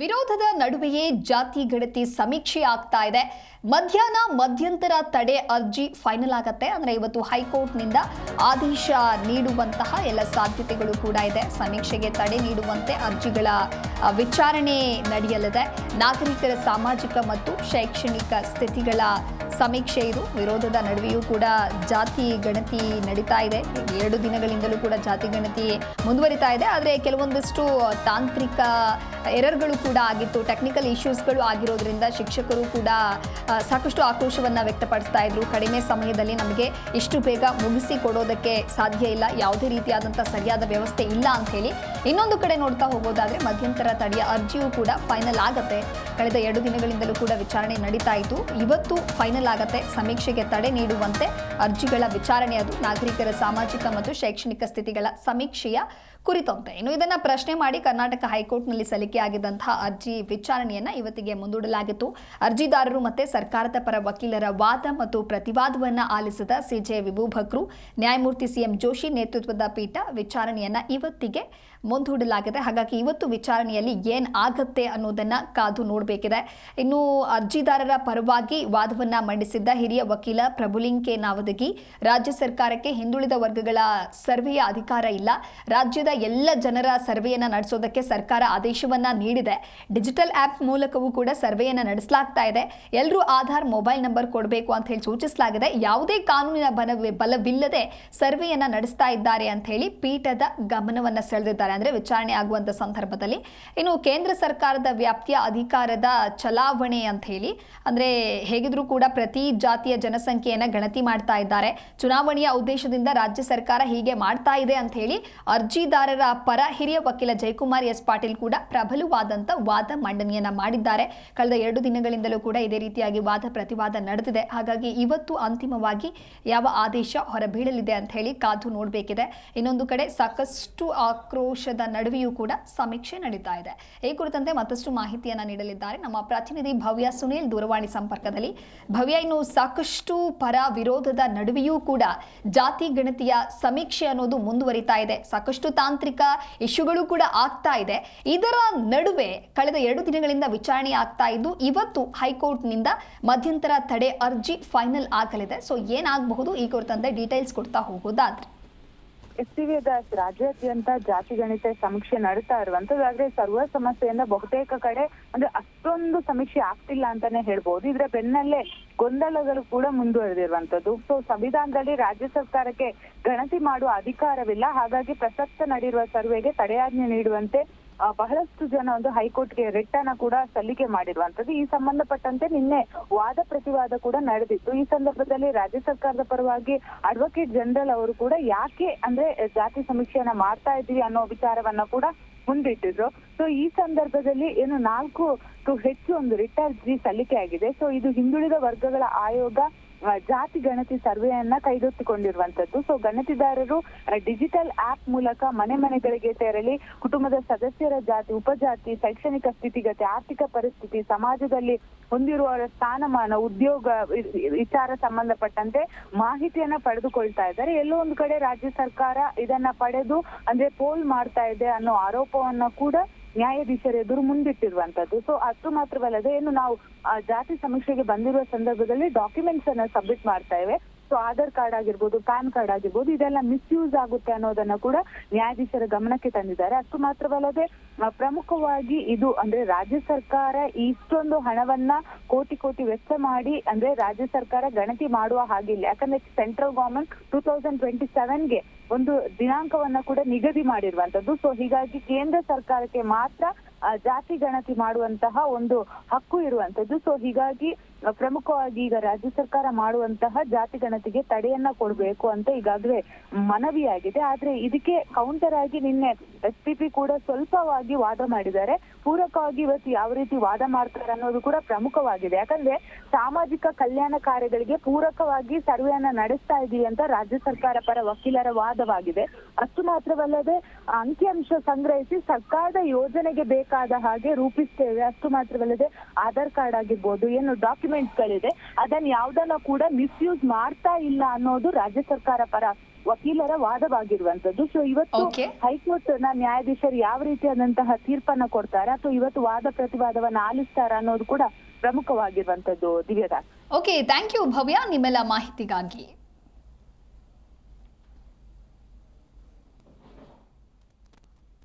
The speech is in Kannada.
ವಿರೋಧದ ನಡುವೆಯೇ ಜಾತಿ ಗಣತಿ ಸಮೀಕ್ಷೆ ಆಗ್ತಾ ಇದೆ. ಮಧ್ಯಾಹ್ನ ಮಧ್ಯಂತರ ತಡೆ ಅರ್ಜಿ ಫೈನಲ್ ಆಗತ್ತೆ. ಅಂದ್ರೆ ಇವತ್ತು ಹೈಕೋರ್ಟ್ನಿಂದ ಆದೇಶ ನೀಡುವಂತಹ ಎಲ್ಲ ಸಾಧ್ಯತೆಗಳು ಕೂಡ ಇದೆ. ಸಮೀಕ್ಷೆಗೆ ತಡೆ ನೀಡುವಂತೆ ಅರ್ಜಿಗಳ ವಿಚಾರಣೆ ನಡೆಯಲಿದೆ. ನಾಗರಿಕರ ಸಾಮಾಜಿಕ ಮತ್ತು ಶೈಕ್ಷಣಿಕ ಸ್ಥಿತಿಗಳ ಸಮೀಕ್ಷೆ ಇದು. ವಿರೋಧದ ನಡುವೆಯೂ ಕೂಡ ಜಾತಿ ಗಣತಿ ನಡೀತಾ ಇದೆ. 2 ದಿನಗಳಿಂದಲೂ ಕೂಡ ಜಾತಿ ಗಣತಿ ಮುಂದುವರಿತಾ ಇದೆ. ಆದರೆ ಕೆಲವೊಂದಿಷ್ಟು ತಾಂತ್ರಿಕ ಎರರ್ಗಳು ಕೂಡ ಆಗಿತ್ತು, ಟೆಕ್ನಿಕಲ್ ಇಶ್ಯೂಸ್ಗಳು ಆಗಿರೋದ್ರಿಂದ ಶಿಕ್ಷಕರು ಕೂಡ ಸಾಕಷ್ಟು ಆಕ್ರೋಶವನ್ನ ವ್ಯಕ್ತಪಡಿಸ್ತಾ ಇದ್ರು. ಕಡಿಮೆ ಸಮಯದಲ್ಲಿ ನಮಗೆ ಇಷ್ಟು ಬೇಗ ಮುಗಿಸಿ ಕೊಡೋದಕ್ಕೆ ಸಾಧ್ಯ ಇಲ್ಲ, ಯಾವುದೇ ರೀತಿಯಾದಂಥ ಸರಿಯಾದ ವ್ಯವಸ್ಥೆ ಇಲ್ಲ ಅಂತ ಹೇಳಿ. ಇನ್ನೊಂದು ಕಡೆ ನೋಡ್ತಾ ಹೋಗೋದಾದ್ರೆ ಮಧ್ಯಂತರ ತಡೆಯ ಅರ್ಜಿಯೂ ಕೂಡ ಫೈನಲ್ ಆಗತ್ತೆ. ಕಳೆದ 2 ದಿನಗಳಿಂದಲೂ ಕೂಡ ವಿಚಾರಣೆ ನಡೀತಾ ಇತ್ತು. ಇವತ್ತು ಫೈನಲ್ ಆಗತ್ತೆ. ಸಮೀಕ್ಷೆಗೆ ತಡೆ ನೀಡುವಂತೆ ಅರ್ಜಿಗಳ ವಿಚಾರಣೆ, ಅದು ನಾಗರಿಕರ ಸಾಮಾಜಿಕ ಮತ್ತು ಶೈಕ್ಷಣಿಕ ಸ್ಥಿತಿಗಳ ಸಮೀಕ್ಷೆಯ ಕುರಿತಂತೆ. ಇನ್ನು ಇದನ್ನ ಪ್ರಶ್ನೆ ಮಾಡಿ ಕರ್ನಾಟಕ ಹೈಕೋರ್ಟ್ನಲ್ಲಿ ಸಲ್ಲಿಕೆಯಾಗಿದ್ದಂತಹ ಅರ್ಜಿ ವಿಚಾರಣೆಯನ್ನ ಇವತ್ತಿಗೆ ಮುಂದೂಡಲಾಗಿತ್ತು. ಅರ್ಜಿದಾರರು ಮತ್ತೆ ಸರ್ಕಾರದ ಪರ ವಕೀಲರ ವಾದ ಮತ್ತು ಪ್ರತಿವಾದವನ್ನ ಆಲಿಸಿದ ಸಿಜೆ ವಿಭೂಭಕ್ರು, ನ್ಯಾಯಮೂರ್ತಿ ಸಿಎಂ ಜೋಶಿ ನೇತೃತ್ವದ ಪೀಠ ವಿಚಾರಣೆಯನ್ನ ಇವತ್ತಿಗೆ ಮುಂದೂಡಲಾಗಿದೆ. ಹಾಗಾಗಿ ಇವತ್ತು ವಿಚಾರಣೆಯಲ್ಲಿ ಏನ್ ಆಗತ್ತೆ ಅನ್ನೋದನ್ನ ಕಾದು ನೋಡಬೇಕಿದೆ. ಇನ್ನು ಅರ್ಜಿದಾರರ ಪರವಾಗಿ ವಾದವನ್ನ ಮಂಡಿಸಿದ್ದ ಹಿರಿಯ ವಕೀಲ ಪ್ರಭುಲಿಂಗ್ ಕೆ ನಾವದಗಿ, ರಾಜ್ಯ ಸರ್ಕಾರಕ್ಕೆ ಹಿಂದುಳಿದ ವರ್ಗಗಳ ಸರ್ವೆಯ ಅಧಿಕಾರ ಇಲ್ಲ, ರಾಜ್ಯದ ಎಲ್ಲ ಜನರ ಸರ್ವೆಯನ್ನ ನಡೆಸೋದಕ್ಕೆ ಸರ್ಕಾರ ಆದೇಶವನ್ನ ನೀಡಿದೆ, ಡಿಜಿಟಲ್ ಆಪ್ ಮೂಲಕವೂ ಕೂಡ ಸರ್ವೆಯನ್ನ ನಡೆಸಲಾಗ್ತಾ ಇದೆ, ಎಲ್ಲರೂ ಆಧಾರ್ ಮೊಬೈಲ್ ನಂಬರ್ ಕೊಡಬೇಕು ಅಂತ ಹೇಳಿ ಸೂಚಿಸಲಾಗಿದೆ, ಯಾವುದೇ ಕಾನೂನಿನ ಬಲವಿಲ್ಲದೆ ಸರ್ವೆಯನ್ನ ನಡೆಸ್ತಾ ಇದ್ದಾರೆ ಅಂತ ಹೇಳಿ ಪೀಠದ ಗಮನವನ್ನ ಸೆಳೆದಿದ್ದಾರೆ. ಅಂದ್ರೆ ವಿಚಾರಣೆ ಆಗುವಂತ ಸಂದರ್ಭದಲ್ಲಿ ಇನ್ನು ಕೇಂದ್ರ ಸರ್ಕಾರದ ವ್ಯಾಪ್ತಿಯ ಅಧಿಕಾರದ ಚಲಾವಣೆ ಅಂತ ಹೇಳಿ, ಅಂದ್ರೆ ಹೇಗಿದ್ರೂ ಕೂಡ ಪ್ರತಿ ಜಾತಿಯ ಜನಸಂಖ್ಯೆಯನ್ನ ಗಣತಿ ಮಾಡ್ತಾ ಇದ್ದಾರೆ, ಚುನಾವಣೆಯ ಉದ್ದೇಶದಿಂದ ರಾಜ್ಯ ಸರ್ಕಾರ ಹೀಗೆ ಮಾಡ್ತಾ ಇದೆ ಅಂತ ಹೇಳಿ ಅರ್ಜಿದಾರರ ಪರ ಹಿರಿಯ ವಕೀಲ ಜಯಕುಮಾರ್ ಎಸ್ ಪಾಟೀಲ್ ಕೂಡ ಪ್ರಬಲವಾದಂತ ವಾದ ಮಂಡನೆಯನ್ನ ಮಾಡಿದ್ದಾರೆ. ಕಳೆದ 2 ದಿನಗಳಿಂದಲೂ ಕೂಡ ಇದೇ ರೀತಿಯಾಗಿ ವಾದ ಪ್ರತಿವಾದ ನಡೆದಿದೆ. ಹಾಗಾಗಿ ಇವತ್ತು ಅಂತಿಮವಾಗಿ ಯಾವ ಆದೇಶ ಹೊರಬೀಳಲಿದೆ ಅಂತ ಹೇಳಿ ಕಾದು ನೋಡಬೇಕಿದೆ. ಇನ್ನೊಂದು ಕಡೆ ಸಾಕಷ್ಟು ಆಕ್ರೋಶದ ನಡುವೆಯೂ ಕೂಡ ಸಮೀಕ್ಷೆ ನಡೀತಾ ಇದೆ. ಈ ಕುರಿತಂತೆ ಮತ್ತಷ್ಟು ಮಾಹಿತಿಯನ್ನ ನೀಡಲಿದ್ದಾರೆ ನಮ್ಮ ಪ್ರತಿನಿಧಿ ಭವ್ಯ ಸುನೀಲ್ ದೂರವಾಣಿ ಸಂಪರ್ಕದಲ್ಲಿ. ಭವ್ಯ, ಇನ್ನು ಸಾಕಷ್ಟು ಪರ ವಿರೋಧದ ನಡುವೆಯೂ ಕೂಡ ಜಾತಿ ಗಣತಿಯ ಸಮೀಕ್ಷೆ ಅನ್ನೋದು ಮುಂದುವರಿತಾ ಇದೆ. ಸಾಕಷ್ಟು ತಾಂತ್ರಿಕ ಇಶ್ಯೂಗಳು ಕೂಡ ಆಗ್ತಾ ಇದೆ. ಇದರ ನಡುವೆ ಕಳೆದ 2 ದಿನಗಳಿಂದ ವಿಚಾರಣೆ ಆಗ್ತಾ ಇದ್ದು ಇವತ್ತು ಹೈಕೋರ್ಟ್ನಿಂದ ಮಧ್ಯಂತರ ತಡೆ ಅರ್ಜಿ ಫೈನಲ್ ಆಗಲಿದೆ. ಸೊ ಏನಾಗಬಹುದು ಈ ಕುರಿತಂತೆ ಡೀಟೇಲ್ಸ್ ಕೊಡ್ತಾ ಹೋಗೋದಾದ್ರೆ? ಎಸ್ಟಿವಿ ರಾಜ್ಯಾದ್ಯಂತ ಜಾತಿ ಗಣಿತ ಸಮೀಕ್ಷೆ ನಡೀತಾ ಇರುವಂತದ್ದು. ಆದ್ರೆ ಸರ್ವ ಸಮಸ್ಯೆಯಿಂದ ಬಹುತೇಕ ಕಡೆ ಅಂದ್ರೆ ಅಷ್ಟೊಂದು ಸಮೀಕ್ಷೆ ಆಗ್ತಿಲ್ಲ ಅಂತಾನೆ ಹೇಳ್ಬಹುದು. ಇದ್ರ ಬೆನ್ನಲ್ಲೇ ಗೊಂದಲಗಳು ಕೂಡ ಮುಂದುವರೆದಿರುವಂತದ್ದು. ಸೊ ಸಂವಿಧಾನದಲ್ಲಿ ರಾಜ್ಯ ಸರ್ಕಾರಕ್ಕೆ ಗಣತಿ ಮಾಡುವ ಅಧಿಕಾರವಿಲ್ಲ, ಹಾಗಾಗಿ ಪ್ರಸಕ್ತ ನಡೆಯುವ ಸರ್ವೆಗೆ ತಡೆಯಾಜ್ಞೆ ನೀಡುವಂತೆ ಬಹಳಷ್ಟು ಜನ ಒಂದು ಹೈಕೋರ್ಟ್ಗೆ ರಿಟ್ ಅನ್ನ ಕೂಡ ಸಲ್ಲಿಕೆ ಮಾಡಿರುವಂತದ್ದು. ಈ ಸಂಬಂಧಪಟ್ಟಂತೆ ನಿನ್ನೆ ವಾದ ಪ್ರತಿವಾದ ಕೂಡ ನಡೆದಿತ್ತು. ಈ ಸಂದರ್ಭದಲ್ಲಿ ರಾಜ್ಯ ಸರ್ಕಾರದ ಪರವಾಗಿ ಅಡ್ವೊಕೇಟ್ ಜನರಲ್ ಅವರು ಕೂಡ ಯಾಕೆ ಅಂದ್ರೆ ಜಾತಿ ಸಮೀಕ್ಷೆಯನ್ನ ಮಾಡ್ತಾ ಇದ್ದೀವಿ ಅನ್ನೋ ವಿಚಾರವನ್ನ ಕೂಡ ಮುಂದಿಟ್ಟಿದ್ರು. ಸೊ ಈ ಸಂದರ್ಭದಲ್ಲಿ ಏನು 4ಕ್ಕೂ ಹೆಚ್ಚು ಒಂದು ರಿಟ್ ಅರ್ಜಿ ಸಲ್ಲಿಕೆ ಆಗಿದೆ. ಸೊ ಇದು ಹಿಂದುಳಿದ ವರ್ಗಗಳ ಆಯೋಗ ಜಾತಿ ಗಣತಿ ಸರ್ವೆಯನ್ನ ಕೈಗೆತ್ತಿಕೊಂಡಿರುವಂತದ್ದು. ಸೊ ಗಣತಿದಾರರು ಡಿಜಿಟಲ್ ಆಪ್ ಮೂಲಕ ಮನೆ ಮನೆಗಳಿಗೆ ತೆರಳಿ ಕುಟುಂಬದ ಸದಸ್ಯರ ಜಾತಿ, ಉಪಜಾತಿ, ಶೈಕ್ಷಣಿಕ ಸ್ಥಿತಿಗತಿ, ಆರ್ಥಿಕ ಪರಿಸ್ಥಿತಿ, ಸಮಾಜದಲ್ಲಿ ಹೊಂದಿರುವ ಸ್ಥಾನಮಾನ, ಉದ್ಯೋಗ ವಿಚಾರ ಸಂಬಂಧಪಟ್ಟಂತೆ ಮಾಹಿತಿಯನ್ನ ಪಡೆದುಕೊಳ್ತಾ ಇದ್ದಾರೆ. ಎಲ್ಲೋ ಒಂದು ಕಡೆ ರಾಜ್ಯ ಸರ್ಕಾರ ಇದನ್ನ ಪಡೆದು ಅಂದ್ರೆ ಪೋಲ್ ಮಾಡ್ತಾ ಇದೆ ಅನ್ನೋ ಆರೋಪವನ್ನ ಕೂಡ ನ್ಯಾಯಾಧೀಶರ ಎದುರು ಮುಂದಿಟ್ಟಿರುವಂತದ್ದು. ಸೊ ಅಷ್ಟು ಮಾತ್ರವಲ್ಲದೆ ಏನು ನಾವು ಜಾತಿ ಸಮೀಕ್ಷೆಗೆ ಬಂದಿರುವ ಸಂದರ್ಭದಲ್ಲಿ ಡಾಕ್ಯುಮೆಂಟ್ಸ್ ಅನ್ನ ಸಬ್ಮಿಟ್ ಮಾಡ್ತಾ ಇವೆ. ಸೊ ಆಧಾರ್ ಕಾರ್ಡ್ ಆಗಿರ್ಬೋದು, ಪ್ಯಾನ್ ಕಾರ್ಡ್ ಆಗಿರ್ಬೋದು, ಇದೆಲ್ಲ ಮಿಸ್ಯೂಸ್ ಆಗುತ್ತೆ ಅನ್ನೋದನ್ನ ಕೂಡ ನ್ಯಾಯಾಧೀಶರ ಗಮನಕ್ಕೆ ತಂದಿದ್ದಾರೆ. ಅಷ್ಟು ಮಾತ್ರವಲ್ಲದೆ ಪ್ರಮುಖವಾಗಿ ಇದು ಅಂದ್ರೆ ರಾಜ್ಯ ಸರ್ಕಾರ ಇಷ್ಟೊಂದು ಹಣವನ್ನ ಕೋಟಿ ವೆಚ್ಚ ಮಾಡಿ ಅಂದ್ರೆ ರಾಜ್ಯ ಸರ್ಕಾರ ಗಣತಿ ಮಾಡುವ ಹಾಗಿಲ್ಲ. ಯಾಕಂದ್ರೆ ಸೆಂಟ್ರಲ್ ಗವರ್ಮೆಂಟ್ 2027ಗೆ ಒಂದು ದಿನಾಂಕವನ್ನ ಕೂಡ ನಿಗದಿ ಮಾಡಿರುವಂತದ್ದು. ಸೊ ಹೀಗಾಗಿ ಕೇಂದ್ರ ಸರ್ಕಾರಕ್ಕೆ ಮಾತ್ರ ಜಾತಿ ಗಣತಿ ಮಾಡುವಂತಹ ಒಂದು ಹಕ್ಕು ಇರುವಂತದ್ದು. ಸೊ ಹೀಗಾಗಿ ಪ್ರಮುಖವಾಗಿ ಈಗ ರಾಜ್ಯ ಸರ್ಕಾರ ಮಾಡುವಂತಹ ಜಾತಿ ಗಣತಿಗೆ ತಡೆಯನ್ನ ಕೊಡಬೇಕು ಅಂತ ಈಗಾಗಲೇ ಮನವಿಯಾಗಿದೆ. ಆದ್ರೆ ಇದಕ್ಕೆ ಕೌಂಟರ್ ಆಗಿ ನಿನ್ನೆ ಎಸ್ಪಿಪಿ ಕೂಡ ಸ್ವಲ್ಪವಾಗಿ ವಾದ ಮಾಡಿದ್ದಾರೆ. ಪೂರಕವಾಗಿ ಇವತ್ತು ಯಾವ ರೀತಿ ವಾದ ಮಾಡ್ತಾರೆ ಅನ್ನೋದು ಕೂಡ ಪ್ರಮುಖವಾಗಿದೆ. ಯಾಕಂದ್ರೆ ಸಾಮಾಜಿಕ ಕಲ್ಯಾಣ ಕಾರ್ಯಗಳಿಗೆ ಪೂರಕವಾಗಿ ಸರ್ವೆಯನ್ನ ನಡೆಸ್ತಾ ಇದೀವಿ ಅಂತ ರಾಜ್ಯ ಸರ್ಕಾರ ಪರ ವಕೀಲರ ವಾದವಾಗಿದೆ. ಅಷ್ಟು ಮಾತ್ರವಲ್ಲದೆ ಅಂಕಿಅಂಶ ಸಂಗ್ರಹಿಸಿ ಸರ್ಕಾರದ ಯೋಜನೆಗೆ ಬೇಕಾದ ಹಾಗೆ ರೂಪಿಸ್ತೇವೆ. ಅಷ್ಟು ಮಾತ್ರವಲ್ಲದೆ ಆಧಾರ್ ಕಾರ್ಡ್ ಆಗಿರ್ಬೋದು, ಏನು ಡಾಕ್ಯುಮೆಂಟ್ಸ್ ಗಳಿದೆ ಅದನ್ನ ಯಾವ್ದನ್ನ ಕೂಡ ಮಿಸ್ಯೂಸ್ ಮಾಡ್ತಾ ಇಲ್ಲ ಅನ್ನೋದು ರಾಜ್ಯ ಸರ್ಕಾರ ಪರ ವಕೀಲರ ವಾದವಾಗಿರುವಂತದ್ದು. ಸೊ ಇವತ್ತು Okay. ಹೈಕೋರ್ಟ್ ನ ನ್ಯಾಯಾಧೀಶರು ಯಾವ ರೀತಿಯಾದಂತಹ ತೀರ್ಪನ್ನ ಕೊಡ್ತಾರೆ ಅಥವಾ ಇವತ್ತು ವಾದ ಪ್ರತಿವಾದವನ್ನ ಆಲಿಸ್ತಾರ ಅನ್ನೋದು ಕೂಡ ಪ್ರಮುಖವಾಗಿರುವಂತದ್ದು. ದಿವ್ಯದಾಸ್. ಓಕೆ, ಥ್ಯಾಂಕ್ ಯು ಭವ್ಯ ನಿಮ್ಮೆಲ್ಲ ಮಾಹಿತಿಗಾಗಿ.